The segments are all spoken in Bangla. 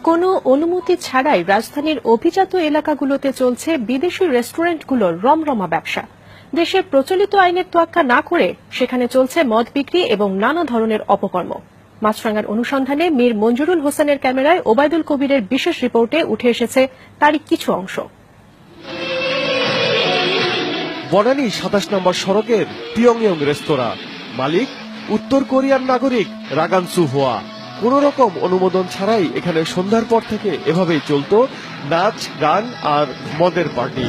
কোনো অনুমতি ছাড়াই রাজধানীর অভিজাত এলাকাগুলোতে চলছে বিদেশি রেস্টুরেন্টগুলোর রমরমা ব্যবসা। দেশের প্রচলিত আইনের তোয়াক্কা না করে সেখানে চলছে মদ বিক্রি এবং নানা ধরনের অপকর্ম। মাছরাঙ্গার অনুসন্ধানে মীর মঞ্জুরুল হোসেনের ক্যামেরায় ওবায়দুল কবিরের বিশেষ রিপোর্টে উঠে এসেছে তারই কিছু অংশ। বনানী ২৭ নম্বর সড়কের পিয়ংইয়ং রেস্তোরাঁ, মালিক উত্তর কোরিয়ান নাগরিক রাগান সু হোয়া। কোন রকম অনুমোদন ছাড়াই এখানে সন্ধ্যার পর থেকে এভাবেই চলত নাচ, গান আর মদের পার্টি।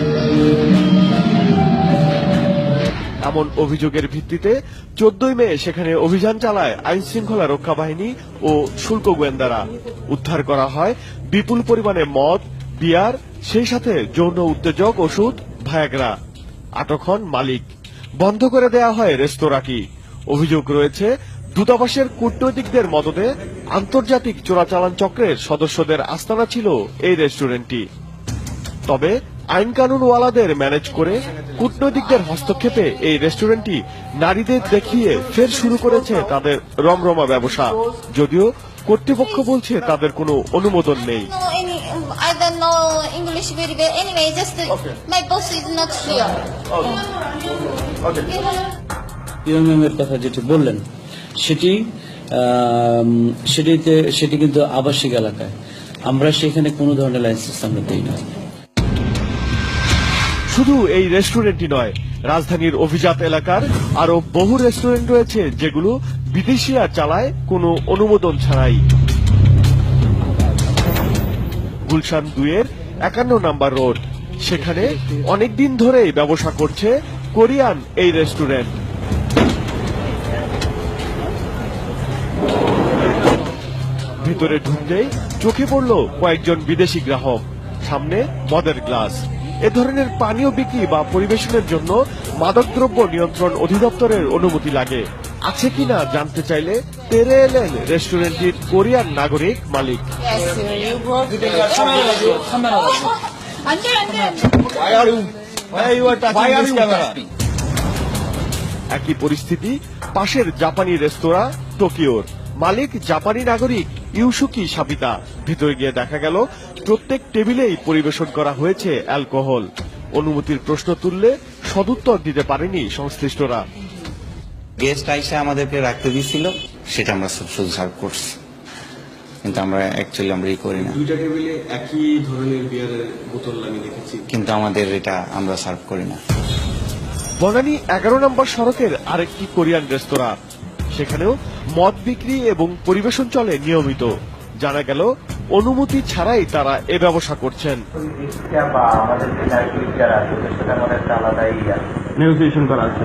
এমন অভিযোগের ভিত্তিতে ১৪ই মে সেখানে অভিযান চালায় আইন শৃঙ্খলা রক্ষা বাহিনী ও শুল্ক গোয়েন্দারা। উদ্ধার করা হয় বিপুল পরিমাণে মদ, বিয়ার, সেই সাথে যৌন উত্তেজক ওষুধ ভায়াগ্রা। আটক হন মালিক। বন্ধ করে দেয়া হয় রেস্তোরাঁটি। অভিযোগ রয়েছে দূতাবাসের কূটনৈতিকদের মদদে আন্তর্জাতিক চোরাচালান চক্রের সদস্যদের আস্তানা ছিল এই রেস্টুরেন্টটি। তবে আইন কানুনওয়ালাদের ম্যানেজ করে কূটনৈতিকদের হস্তক্ষেপে এই রেস্টুরেন্টটি নারীদের দেখিয়ে ফের শুরু করেছে তাদের রমরমা ব্যবসা, যদিও কর্তৃপক্ষ বলছে তাদের কোনো অনুমোদন নেই। I don't know English very well. Anyway, just my boss is not here. পিয়ংইয়ংয়ের কথা যেটি বললেন সেটি কিন্তু আবাসিক এলাকায়, আমরা সেখানে কোনো ধরনের লাইসেন্স আমরা দিই না। শুধু এই রেস্টুরেন্টই নয়, রাজধানীর অভিজাত এলাকার আরো বহু রেস্টুরেন্ট রয়েছে যেগুলো বিদেশিরা চালায় কোনো অনুমোদন ছাড়াই। গুলশান ২-এর ৫১ নম্বর রোড, সেখানে অনেকদিন ধরেই ব্যবসা করছে কোরিয়ান এই রেস্টুরেন্ট। ভিতরে ঢুকতেই চোখে পড়ল কয়েকজন বিদেশি গ্রাহক, সামনে মদের গ্লাস। এ ধরনের পানীয় বিক্রি বা পরিবেশনের জন্য মাদকদ্রব্য নিয়ন্ত্রণ অধিদপ্তরের অনুমতি লাগে। আছে কিনা জানতে চাইলে তেরে এলেন রেস্টুরেন্টটির কোরিয়ান নাগরিক মালিক। একই পরিস্থিতি পাশের জাপানি রেস্তোরাঁ টোকিওর। মালিক জাপানি নাগরিক ইউসুকি সাবিতা। ভিতরে গিয়ে দেখা গেল প্রত্যেক টেবিলেই পরিবেশন করা হয়েছে অ্যালকোহল। অনুমতির প্রশ্ন তুললে সদুত্তর দিতে পারেনি সংশ্লিষ্টরা। গেস্ট আইসা আমাদেরকে রাখতে দিয়েছিল, সেটা আমরা শুধু সার্ভ করছি, কিন্তু আমরা অ্যাকচুয়ালি করি না। দুইটা টেবিলে একই ধরনের বিয়ারের বোতল আমি দেখেছি, কিন্তু আমাদের এটা আমরা সার্ভ করি না। বনানী ১১ নম্বর সড়কের আরেকটি কোরিয়ান রেস্তোরাঁ, সেখানেও মদ বিক্রি এবং পরিবেশন চলে নিয়মিত। জানা গেল অনুমতি ছাড়াই তারা এ ব্যবসা করছেন। নেগোসিয়েশন করা আছে।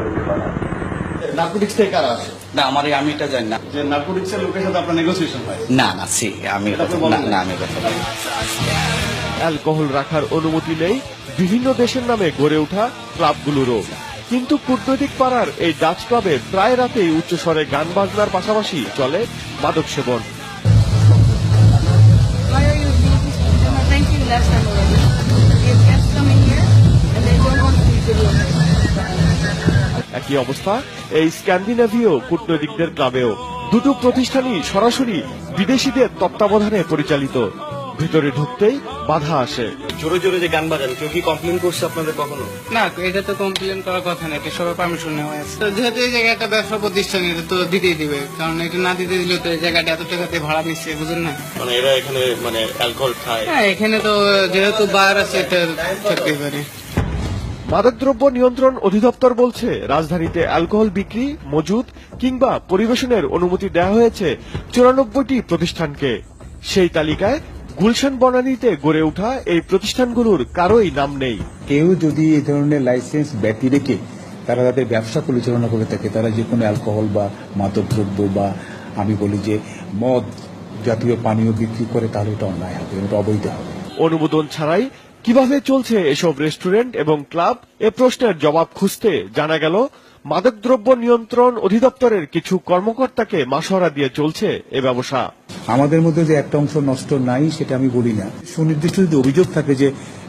নার্কোটিক্স থেকে কারা আসে? না, আমি এটা জানি না যে নার্কোটিক্সের লোকের সাথে আপনার নেগোসিয়েশন হয়। না, আমি অ্যালকোহল রাখার অনুমতি নেই বিভিন্ন দেশের নামে গড়ে ওঠা ক্লাবগুলোরও। কিন্তু কূটনৈতিক পাড়ার এই ডাচ ক্লাবে প্রায় রাতেই উচ্চস্বরে গান বাজনার পাশাপাশি চলে মাদক সেবন। একই অবস্থা এই স্ক্যান্ডিনেভীয় কূটনৈতিকদের ক্লাবেও। দুটো প্রতিষ্ঠানই সরাসরি বিদেশিদের তত্ত্বাবধানে পরিচালিত। ভিতরে ঢুকতেই বাধা আসে। জোরে জোরে যে গান বাজান, কেউ কি কমপ্লেন করছে আপনাদের কখনো? না, এটা তো কমপ্লেন করার কথা না, এটা সবার পারমিশন নেওয়া আছে। তো যেহেতু এই জায়গাটা ব্যবসা প্রতিষ্ঠান, এটা তো দিতেই দিবে, কারণ এটা না দিতে দিলে তো এই জায়গাটা এত টাকাতে ভাড়া নিচ্ছে, বুঝুন না? মানে এরা এখানে অ্যালকোহল খায়? হ্যাঁ, এখানে তো যেহেতু বার আছে, এটা থাকতেই পারে। মাদকদ্রব্য নিয়ন্ত্রণ অধিদপ্তর বলছে রাজধানীতে অ্যালকোহল বিক্রি, মজুত কিংবা পরিবেশনের অনুমতি দেওয়া হয়েছে ৯৪টি প্রতিষ্ঠানকে। সেই তালিকায় গুলশান বনানীতে গড়ে ওঠা এই প্রতিষ্ঠানগুলোর কারোই নাম নেই। কেউ যদি এই ধরনের লাইসেন্স ব্যতি রেখে তারা তাদের ব্যবসা পরিচালনা করে থাকে, তারা যে কোনো অ্যালকোহল বা মাদকদ্রব্য বা আমি বলি যে মদ জাতীয় পানীয় বিক্রি করে, তাহলে এটা অন্যায় হবে, এটা অবৈধ হবে। অনুমোদন ছাড়াই কিভাবে চলছে এসব রেস্টুরেন্ট এবং ক্লাব, এ প্রশ্নের জবাব খুঁজতে জানা গেল মাদকদ্রব্য নিয়ন্ত্রণ অধিদপ্তরের কিছু কর্মকর্তাকে মাসোয়ারা দিয়ে চলছে এ ব্যবসা। আমাদের মধ্যে যে একটা অংশ নষ্ট নাই সেটা আমি বলি না। সুনির্দিষ্ট যদি অভিযোগ থাকে যে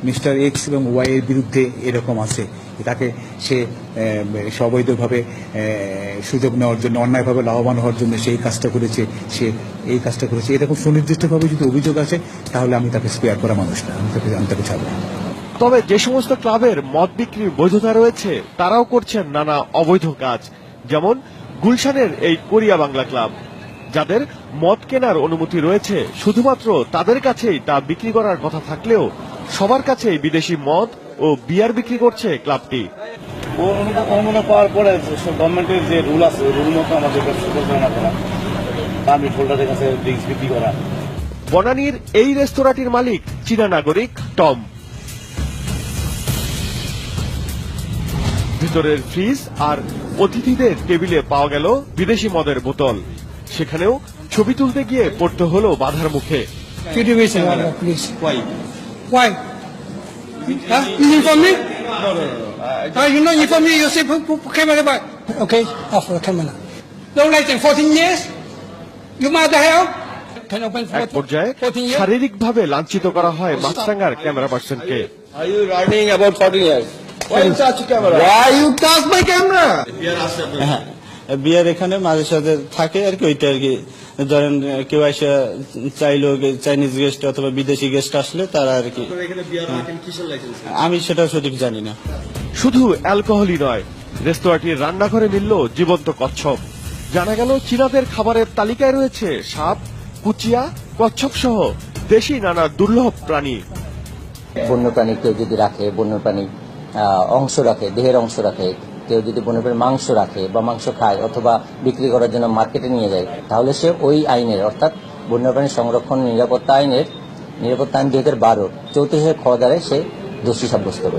মিস্টার এক্স এবং ওয়াই এর বিরুদ্ধে এরকম আছে, তাকে সে অবৈধভাবে সুযোগ নেওয়ার জন্য, অন্যায়ভাবে লাভবান হওয়ার জন্য সেই কাজটা করেছে, সে এই কাজটা করেছে, এরকম সুনির্দিষ্টভাবে যদি অভিযোগ আছে তাহলে আমি তাকে স্পেয়ার করা মানুষ না, আমি তাকে ছাড়বো। তবে যে সমস্ত ক্লাবের মদ বিক্রির বৈধতা রয়েছে তারাও করছেন নানা অবৈধ কাজ, যেমন গুলশানের এই কোরিয়া বাংলা ক্লাব, যাদের মদ কেনার অনুমতি রয়েছে, শুধুমাত্র তাদের কাছেই তা বিক্রি করার কথা থাকলেও সবার কাছেই বিদেশি মদ ও বিয়ার বিক্রি করছে ক্লাবটি। অনুমোদন পাওয়ার পরে গভর্নমেন্টের যে রুল আছে, রুল মতো আমাদের পরিচালনা করা, পারমিট হোল্ডারের কাছে ড্রিঙ্কস বিক্রি করা। বনানীর এই রেস্তোরাঁটির মালিক চীনা নাগরিক টম। ভিতরের ফ্রিজ আর অতিথিদের টেবিলে পাওয়া গেল বিদেশি মদের বোতল, সেখানেও ছবি তুলতে গিয়ে পড়তে হলো বাধার মুখে। Why? Huh? You inform me? You not inform me, you say put camera back. Okay, off the camera. No less than 14 years? You mother hell? Can open এক পর্যায়ে 14 years? শারীরিকভাবে লাঞ্ছিত করা হয় মাছরাঙ্গার camera পার্সনকে। Are you writing about 14 years? Why you touch camera? Why you touch my camera? বিয়ার এখানে মাঝে সাথে থাকে আর কি, ওইটা আর কি ধরেন কেউ এসে চাইলো, চাইনিজ গেস্ট অথবা বিদেশি গেস্ট আসলে তারা আর কি। আমি সেটা সঠিক জানি না। শুধু অ্যালকোহলই নয়, রেস্তোরাঁটির রান্নাঘরে মিলল জীবন্ত কচ্ছপ। জানা গেল চীনাদের খাবারের তালিকায় রয়েছে সাপ, কুচিয়া, কচ্ছপ সহ দেশি নানা দুর্লভ প্রাণী। বন্যপ্রাণী কেউ যদি রাখে, বন্যপ্রাণী অংশ রাখে, দেহের অংশ রাখে, কেউ যদি বন্যপ্রাণীর মাংস রাখে বা মাংস খায় অথবা বিক্রি করার জন্য মার্কেটে নিয়ে যায়, তাহলে সে ওই আইনের, অর্থাৎ বন্যপ্রাণী সংরক্ষণ নিরাপত্তা আইন 2012 34 খ দ্বারা সে দোষী সাব্যস্ত করে।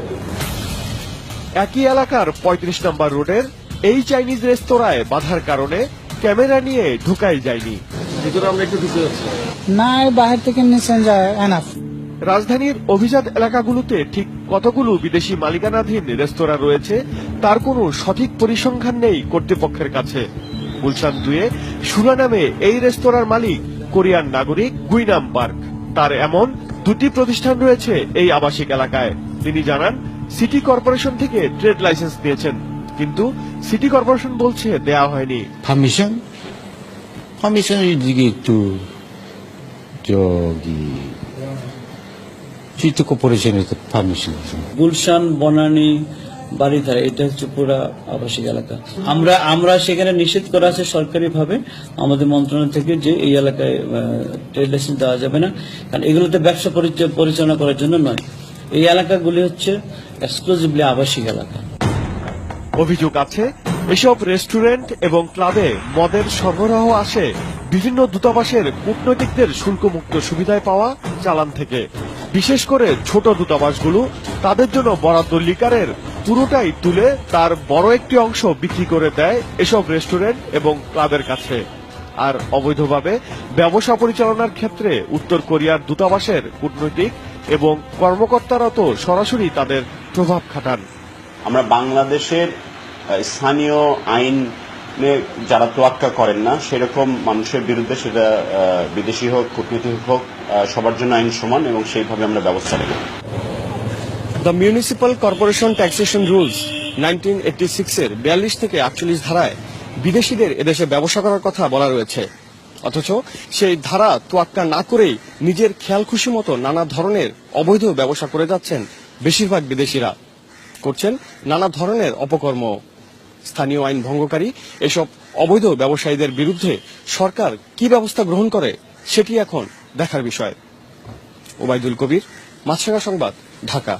একই এলাকার 35 নম্বর রোডের এই চাইনিজ রেস্তোরাঁয় বাধার কারণে ক্যামেরা নিয়ে ঢোকাই যায়নি। ভিতরে আমরা একটু ঢুকে যাচ্ছি না, বাহির থেকে নিচে যায় এনাফ। রাজধানীর অভিজাত এলাকাগুলোতে ঠিক কতগুলো বিদেশি মালিকানাধীন রেস্তোরাঁ রয়েছে তার কোনো সঠিক পরিসংখ্যান নেই কর্তৃপক্ষের কাছে। গুলশান 2-এ সুরা নামে এই রেস্তোরাঁর মালিক কোরিয়ান নাগরিক গুইনাম পার্ক। তার এমন 2টি প্রতিষ্ঠান রয়েছে এই আবাসিক এলাকায়। তিনি জানান, সিটি কর্পোরেশন থেকে ট্রেড লাইসেন্স নিয়েছেন, কিন্তু সিটি কর্পোরেশন বলছে দেয়া হয়নি। পারমিশন দিকে একটু সিটি কর্পোরেশনের পারমিশন। গুলশান, বনানী, বাড়িধারা, এটা হচ্ছে পুরা আবাসিক এলাকা। আমরা সেখানে নিষেধ করা আছে সরকারিভাবে আমাদের মন্ত্রণালয় থেকে যে এই এলাকায় ট্রেড লাইসেন্স দেওয়া যাবে না, কারণ এগুলোতে ব্যবসা পরিচালনা করার জন্য নয়। এই এলাকাগুলি হচ্ছে এক্সক্লুসিভলি আবাসিক এলাকা। অভিযোগ আছে এসব রেস্টুরেন্ট এবং ক্লাবে মদের সরবরাহ আসে বিভিন্ন দূতাবাসের কূটনৈতিকদের শুল্কমুক্ত সুবিধায় পাওয়া চালান থেকে। বিশেষ করে ছোট দূতাবাসগুলো তাদের জন্য বরাদ্দ লিকারের পুরোটাই তুলে তার বড় একটি অংশ বিক্রি করে দেয় এসব রেস্টুরেন্ট এবং ক্লাবের কাছে। আর অবৈধভাবে ব্যবসা পরিচালনার ক্ষেত্রে উত্তর কোরিয়ার দূতাবাসের কূটনৈতিক এবং কর্মকর্তারা তো সরাসরি তাদের প্রভাব খাটান। আমরা বাংলাদেশের স্থানীয় আইনে যারা তোয়াক্কা করেন না, সেরকম মানুষের বিরুদ্ধে, সেটা বিদেশি হোক, কূটনীতিক হোক, সবার জন্য আইন সমান এবং সেইভাবে আমরা ব্যবস্থা নেব। The municipal corporation taxation rules 1986-এর 42 থেকে 48 ধারায় বিদেশিদের এদেশে ব্যবসা করার কথা বলা রয়েছে, অথচ সেই ধারা তোয়াক্কা না করেই নিজের খেয়াল খুশি মতো নানা ধরনের অবৈধ ব্যবসা করে যাচ্ছেন বেশিরভাগ বিদেশিরা, করছেন নানা ধরনের অপকর্ম। স্থানীয় আইন ভঙ্গকারী এসব অবৈধ ব্যবসায়ীদের বিরুদ্ধে সরকার কি ব্যবস্থা গ্রহণ করে সেটি এখন দেখার বিষয়। ওবায়দুল কবির, মাছরাঙা সংবাদ, ঢাকা।